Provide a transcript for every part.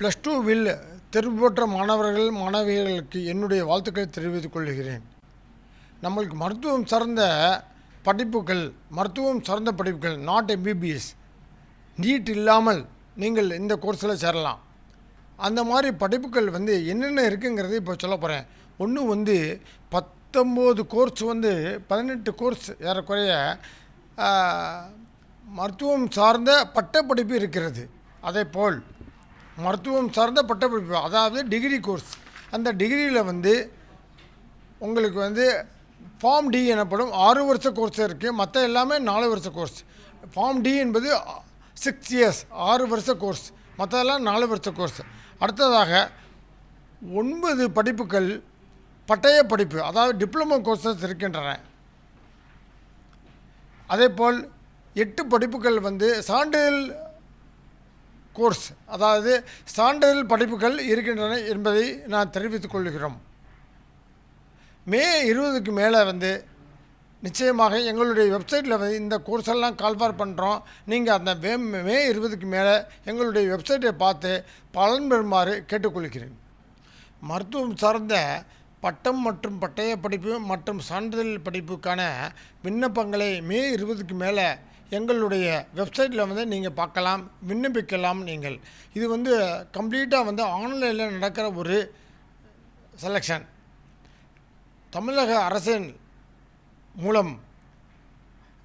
Plus டூவில் தேர்வு பெற்ற மாணவர்கள் மாணவியர்களுக்கு என்னுடைய வாழ்த்துக்களை தெரிவித்துக் கொள்கிறேன். நம்மளுக்கு மருத்துவம் சார்ந்த படிப்புகள் நாட் எம்பிபிஎஸ் நீட் இல்லாமல் நீங்கள் இந்த கோர்ஸில் சேரலாம். அந்த மாதிரி படிப்புகள் என்னென்ன இருக்குங்கிறது இப்போ சொல்ல போகிறேன். ஒன்று 19 கோர்ஸ் 18 கோர்ஸ் ஏறக்குறைய மருத்துவம் சார்ந்த பட்டப்படிப்பு இருக்கிறது. அதே போல் மருத்துவம் சார்ந்த பட்டப்படிப்பு அதாவது டிகிரி கோர்ஸ், அந்த டிகிரியில் உங்களுக்கு ஃபார்ம் டி எனப்படும் 6 வருஷ கோர்ஸ் இருக்குது. மற்ற எல்லாமே 4 வருஷ கோர்ஸ். ஃபார்ம் டி என்பது 6 இயர்ஸ் 6 வருஷ கோர்ஸ், மற்றதெல்லாம் 4 வருஷ கோர்ஸ். அடுத்ததாக 9 படிப்புகள் பட்டய படிப்பு அதாவது டிப்ளமோ கோர்சஸ் இருக்கின்றன. அதேபோல் 8 படிப்புகள் சான்றிதழ் கோர்ஸ் அதாவது சான்றிதழ் படிப்புகள் இருக்கின்றன என்பதை நான் தெரிவித்துக் கொள்கிறோம். மே 20க்கு மேலே நிச்சயமாக எங்களுடைய வெப்சைட்டில் இந்த கோர்ஸெல்லாம் கால்ஃபார் பண்ணுறோம். நீங்கள் அந்த மே 20க்கு மேலே எங்களுடைய வெப்சைட்டை பார்த்து பலன் பெறுமாறு கேட்டுக்கொள்கிறேன். மருத்துவம் சார்ந்த பட்டம் மற்றும் பட்டய படிப்பு மற்றும் சான்றிதழ் படிப்புக்கான விண்ணப்பங்களை மே 20க்கு மேலே எங்களுடைய வெப்சைட்டில் நீங்கள் பார்க்கலாம், விண்ணப்பிக்கலாம். நீங்கள் இது கம்ப்ளீட்டாக ஆன்லைனில் நடக்கிற ஒரு செலெக்ஷன். தமிழக அரசின் மூலம்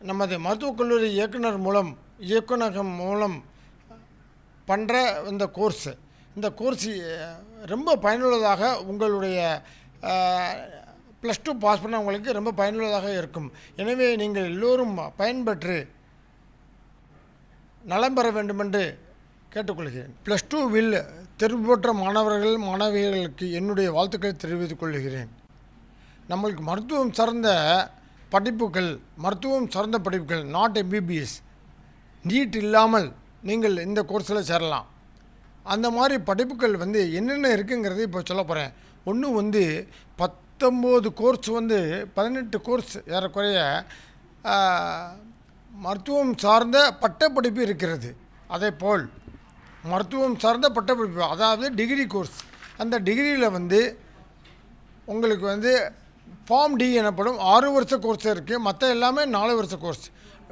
நமது மருத்துவக் கல்லூரி இயக்குநகம் மூலம் பண்ணுற இந்த கோர்ஸ் ரொம்ப பயனுள்ளதாக உங்களுடைய ப்ளஸ் டூ பாஸ் பண்ணவங்களுக்கு ரொம்ப பயனுள்ளதாக இருக்கும். எனவே நீங்கள் எல்லோரும் பயன்பெற்று நலம் பெற வேண்டுமென்று கேட்டுக்கொள்கிறேன். ப்ளஸ் டூவில் தேர்வு பெற்ற மாணவர்கள் மாணவியர்களுக்கு என்னுடைய வாழ்த்துக்களை தெரிவித்துக் கொள்கிறேன். நம்மளுக்கு மருத்துவம் சார்ந்த படிப்புகள் நாட் எம்பிபிஎஸ் நீட் இல்லாமல் நீங்கள் இந்த கோர்ஸில் சேரலாம். அந்த மாதிரி படிப்புகள் என்னென்ன இருக்குங்கிறது இப்போ சொல்ல போகிறேன். ஒன்று 19 கோர்ஸ் 18 கோர்ஸ் ஏறக்குறைய மருத்துவம் சார்ந்த பட்டப்படிப்பு இருக்கிறது. அதே போல் மருத்துவம் சார்ந்த பட்டப்படிப்பு அதாவது டிகிரி கோர்ஸ், அந்த டிகிரியில் உங்களுக்கு ஃபார்ம் டி எனப்படும் 6 வருஷ கோர்ஸ் இருக்குது. மற்ற எல்லாமே 4 வருஷ கோர்ஸ்.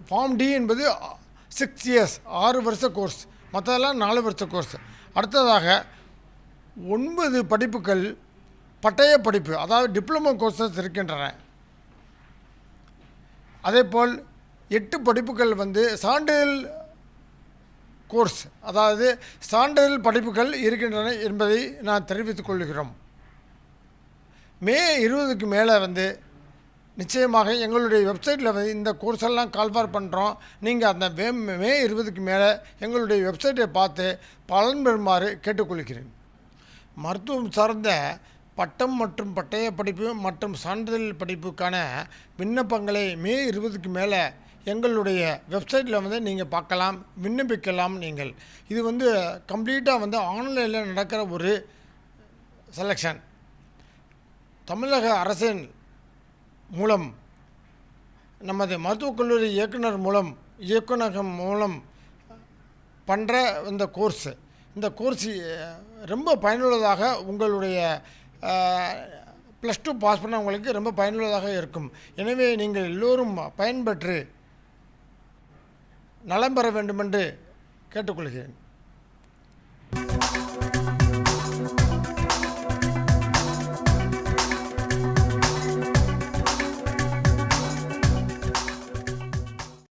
ஃபார்ம் டி என்பது 6 இயர்ஸ் 6 வருஷ கோர்ஸ், மற்றதெல்லாம் 4 வருஷ கோர்ஸ். அடுத்ததாக 9 படிப்புகள் பட்டய படிப்பு அதாவது டிப்ளமோ கோர்சஸ் இருக்கின்றன. அதேபோல் 8 படிப்புகள் சான்றிதழ் கோர்ஸ் அதாவது சான்றிதழ் படிப்புகள் இருக்கின்றன என்பதை நான் தெரிவித்துக் கொள்கிறோம். மே 20க்கு மேலே நிச்சயமாக எங்களுடைய வெப்சைட்டில் இந்த கோர்ஸெல்லாம் கால்ஃபார் பண்ணுறோம். நீங்கள் அந்த மே 20க்கு மேலே எங்களுடைய வெப்சைட்டை பார்த்து பலன் பெறுமாறு கேட்டுக்கொள்கிறேன். மருத்துவம் சார்ந்த பட்டம் மற்றும் பட்டய படிப்பு மற்றும் சான்றிதழ் படிப்புக்கான விண்ணப்பங்களை மே 20க்கு மேலே எங்களுடைய வெப்சைட்டில் நீங்கள் பார்க்கலாம், விண்ணப்பிக்கலாம். நீங்கள் இது கம்ப்ளீட்டாக ஆன்லைனில் நடக்கிற ஒரு செலெக்ஷன். தமிழக அரசின் மூலம் நமது மருத்துவக் கல்லூரி இயக்குநகம் மூலம் பண்ணுற இந்த கோர்ஸ் ரொம்ப பயனுள்ளதாக உங்களுடைய ப்ளஸ் டூ பாஸ் பண்ணவங்களுக்கு ரொம்ப பயனுள்ளதாக இருக்கும். எனவே நீங்கள் எல்லோரும் பயன்பெற்று நலம் பெற வேண்டுமென்று கேட்டுக்கொள்கிறேன்.